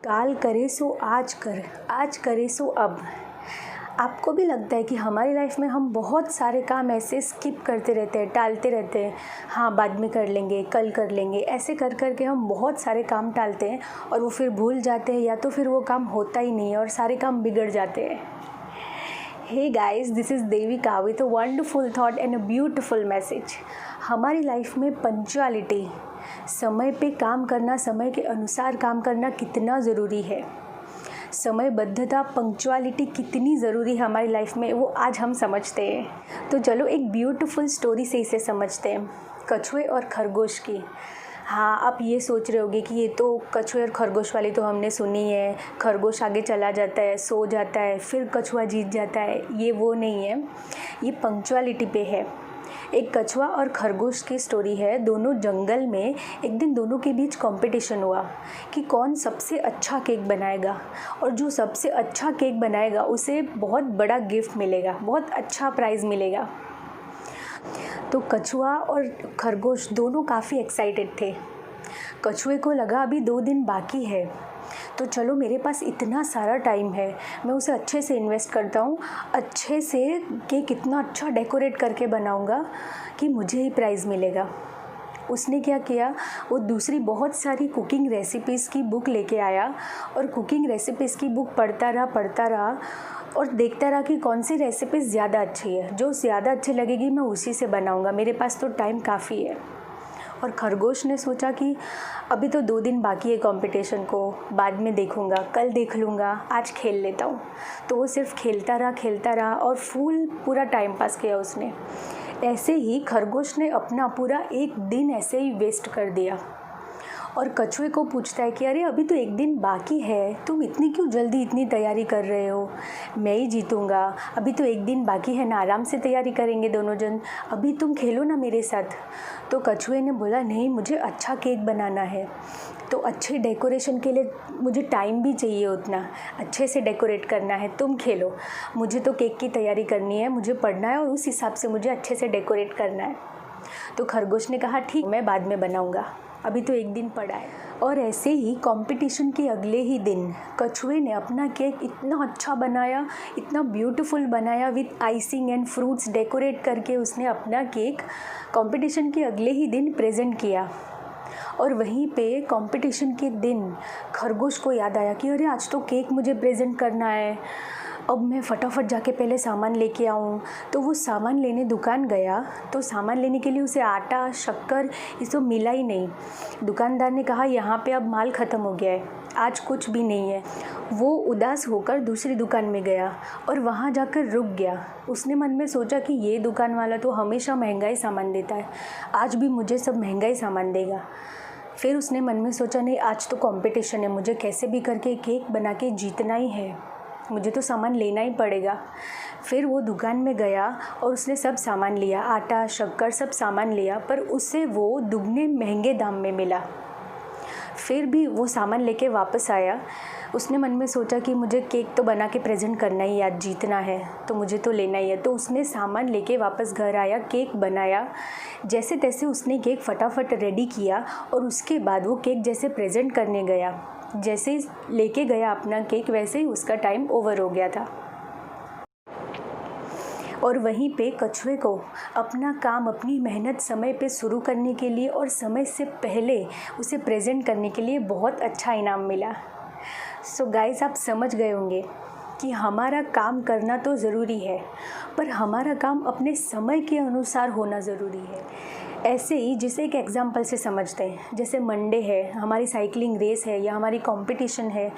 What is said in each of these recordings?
काल करे सो आज कर, आज करे सो अब। आपको भी लगता है कि हमारी लाइफ में हम बहुत सारे काम ऐसे स्किप करते रहते हैं, टालते रहते हैं। हाँ, बाद में कर लेंगे, कल कर लेंगे, ऐसे कर कर के हम बहुत सारे काम टालते हैं और वो फिर भूल जाते हैं या तो फिर वो काम होता ही नहीं है और सारे काम बिगड़ जाते हैं। Hey guys, this is Devika with a wonderful thought and a beautiful message. हमारी लाइफ में पंक्चुअलिटी, समय पे काम करना, समय के अनुसार काम करना कितना ज़रूरी है। समयबद्धता, पंक्चुअलिटी कितनी ज़रूरी है हमारी लाइफ में, वो आज हम समझते हैं। तो चलो एक ब्यूटीफुल स्टोरी से इसे समझते हैं, कछुए और खरगोश की। हाँ, आप ये सोच रहे होगे कि ये तो कछुए और खरगोश वाली तो हमने सुनी है, खरगोश आगे चला जाता है, सो जाता है, फिर कछुआ जीत जाता है। ये वो नहीं है, ये पंक्चुअलिटी पे है। एक कछुआ और खरगोश की स्टोरी है। दोनों जंगल में एक दिन दोनों के बीच कंपटीशन हुआ कि कौन सबसे अच्छा केक बनाएगा, और जो सबसे अच्छा केक बनाएगा उसे बहुत बड़ा गिफ्ट मिलेगा, बहुत अच्छा प्राइज़ मिलेगा। तो कछुआ और खरगोश दोनों काफ़ी एक्साइटेड थे। कछुए को लगा अभी 2 दिन बाकी है, तो चलो मेरे पास इतना सारा टाइम है, मैं उसे अच्छे से इन्वेस्ट करता हूँ, अच्छे से केक इतना अच्छा डेकोरेट करके बनाऊँगा कि मुझे ही प्राइज़ मिलेगा। उसने क्या किया, वो दूसरी बहुत सारी कुकिंग रेसिपीज़ की बुक लेके आया और कुकिंग रेसिपीज़ की बुक पढ़ता रहा और देखता रहा कि कौन सी रेसिपीज़ ज़्यादा अच्छी है, जो ज़्यादा अच्छी लगेगी मैं उसी से बनाऊँगा, मेरे पास तो टाइम काफ़ी है। और खरगोश ने सोचा कि अभी तो 2 दिन बाकी है कंपटीशन को, बाद में देखूँगा, कल देख लूँगा, आज खेल लेता हूँ। तो वो सिर्फ खेलता रहा और पूरा टाइम पास किया उसने। ऐसे ही खरगोश ने अपना पूरा एक दिन ऐसे ही वेस्ट कर दिया और कछुए को पूछता है कि अरे अभी तो 1 दिन बाकी है, तुम इतनी क्यों जल्दी इतनी तैयारी कर रहे हो, मैं ही जीतूँगा, अभी तो 1 दिन बाकी है ना, आराम से तैयारी करेंगे दोनों जन, अभी तुम खेलो ना मेरे साथ। तो कछुए ने बोला नहीं, मुझे अच्छा केक बनाना है, तो अच्छे डेकोरेशन के लिए मुझे टाइम भी चाहिए, उतना अच्छे से डेकोरेट करना है, तुम खेलो, मुझे तो केक की तैयारी करनी है, मुझे पढ़ना है और उस हिसाब से मुझे अच्छे से डेकोरेट करना है। तो खरगोश ने कहा ठीक, मैं बाद में बनाऊँगा, अभी तो 1 दिन पड़ा है। और ऐसे ही कंपटीशन के अगले ही दिन कछुए ने अपना केक इतना अच्छा बनाया, इतना ब्यूटीफुल बनाया, with icing and fruits decorate करके उसने अपना केक कंपटीशन के अगले ही दिन प्रेजेंट किया। और वहीं पे कंपटीशन के दिन खरगोश को याद आया कि अरे आज तो केक मुझे प्रेजेंट करना है, अब मैं फटाफट जाके पहले सामान लेके आऊँ। तो वो सामान लेने दुकान गया, तो सामान लेने के लिए उसे आटा, शक्कर ये सब मिला ही नहीं। दुकानदार ने कहा यहाँ पे अब माल ख़त्म हो गया है, आज कुछ भी नहीं है। वो उदास होकर दूसरी दुकान में गया और वहाँ जाकर रुक गया। उसने मन में सोचा कि ये दुकान वाला तो हमेशा महंगा ही सामान देता है, आज भी मुझे सब महंगा ही सामान देगा। फिर उसने मन में सोचा नहीं, आज तो कंपटीशन है, मुझे कैसे भी करके केक बना के जीतना ही है, मुझे तो सामान लेना ही पड़ेगा। फिर वो दुकान में गया और उसने सब सामान लिया, आटा, शक्कर सब सामान लिया, पर उससे वो दुगने महंगे दाम में मिला। फिर भी वो सामान लेके वापस आया। उसने मन में सोचा कि मुझे केक तो बना के प्रेजेंट करना ही, आज जीतना है तो मुझे तो लेना ही है। तो उसने सामान लेके वापस घर आया, केक बनाया, जैसे तैसे उसने केक फटाफट रेडी किया और उसके बाद वो केक जैसे प्रेजेंट करने गया, जैसे लेके गया अपना केक, वैसे ही उसका टाइम ओवर हो गया था। और वहीं पे कछुए को अपना काम, अपनी मेहनत समय पे शुरू करने के लिए और समय से पहले उसे प्रेजेंट करने के लिए बहुत अच्छा इनाम मिला। सो गाइस, आप समझ गए होंगे कि हमारा काम करना तो ज़रूरी है, पर हमारा काम अपने समय के अनुसार होना ज़रूरी है। ऐसे ही जिसे एक एग्जांपल से समझते हैं, जैसे मंडे है, हमारी साइकिलिंग रेस है, या हमारी कंपटीशन है,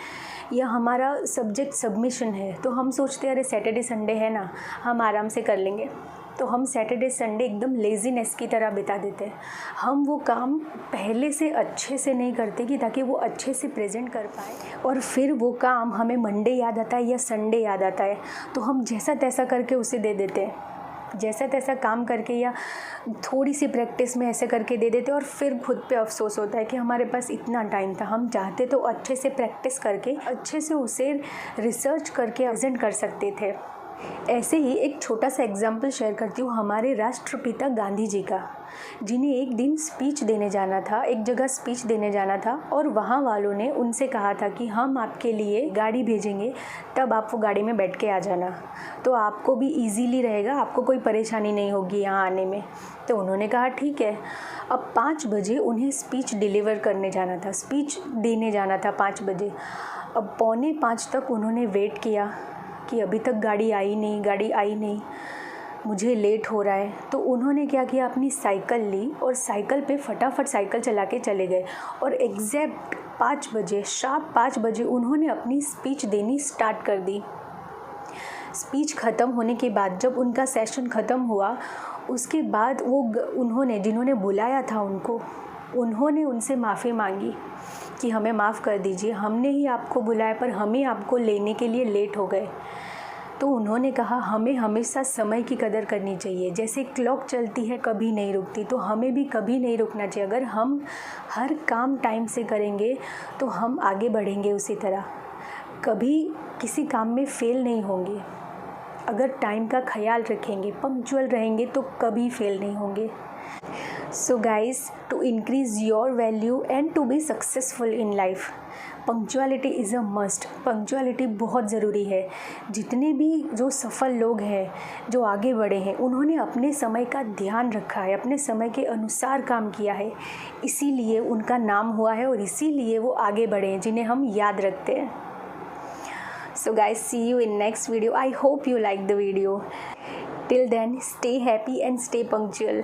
या हमारा सब्जेक्ट सबमिशन है, तो हम सोचते हैं अरे सैटरडे संडे है ना, हम आराम से कर लेंगे। तो हम सैटरडे संडे एकदम लेज़ीनेस की तरह बिता देते हैं। हम वो काम पहले से अच्छे से नहीं करते कि ताकि वो अच्छे से प्रेजेंट कर पाए, और फिर वो काम हमें मंडे याद आता है या संडे याद आता है तो हम जैसा तैसा करके उसे दे देते हैं, जैसा तैसा काम करके या थोड़ी सी प्रैक्टिस में ऐसे करके दे देते हैं, और फिर खुद पे अफसोस होता है कि हमारे पास इतना टाइम था, हम चाहते तो अच्छे से प्रैक्टिस करके अच्छे से उसे रिसर्च करके प्रेजेंट कर सकते थे। ऐसे ही एक छोटा सा एग्जाम्पल शेयर करती हूँ हमारे राष्ट्रपिता गांधी जी का, जिन्हें एक दिन स्पीच देने जाना था, एक जगह स्पीच देने जाना था और वहाँ वालों ने उनसे कहा था कि हम आपके लिए गाड़ी भेजेंगे, तब आप वो गाड़ी में बैठ के आ जाना, तो आपको भी इजीली रहेगा, आपको कोई परेशानी नहीं होगी यहाँ आने में। तो उन्होंने कहा ठीक है। अब 5 बजे उन्हें स्पीच डिलीवर करने जाना था, स्पीच देने जाना था 5 बजे। अब 4:45 तक उन्होंने वेट किया कि अभी तक गाड़ी आई नहीं, मुझे लेट हो रहा है। तो उन्होंने क्या किया, अपनी साइकिल ली और साइकिल पे फटाफट साइकिल चला के चले गए और एग्जैक्ट 5 बजे, शार्प 5 बजे उन्होंने अपनी स्पीच देनी स्टार्ट कर दी। स्पीच ख़त्म होने के बाद जब उनका सेशन ख़त्म हुआ, उसके बाद उन्होंने जिन्होंने बुलाया था उन्होंने उनसे माफ़ी मांगी कि हमें माफ़ कर दीजिए, हमने ही आपको बुलाया पर हम ही आपको लेने के लिए लेट हो गए। तो उन्होंने कहा हमें हमेशा समय की कदर करनी चाहिए, जैसे क्लॉक चलती है कभी नहीं रुकती, तो हमें भी कभी नहीं रुकना चाहिए। अगर हम हर काम टाइम से करेंगे तो हम आगे बढ़ेंगे, उसी तरह कभी किसी काम में फेल नहीं होंगे। अगर टाइम का ख्याल रखेंगे, पंक्चुअल रहेंगे तो कभी फेल नहीं होंगे। So guys, to increase your value and to be successful in life, punctuality is a must. Punctuality बहुत ज़रूरी है। जितने भी जो सफल लोग हैं, जो आगे बढ़े हैं, उन्होंने अपने समय का ध्यान रखा है, अपने समय के अनुसार काम किया है, इसीलिए उनका नाम हुआ है और इसीलिए वो आगे बढ़े हैं, जिन्हें हम याद रखते हैं। So guys, see you in next video. I hope you like the video. Till then, stay happy and stay punctual.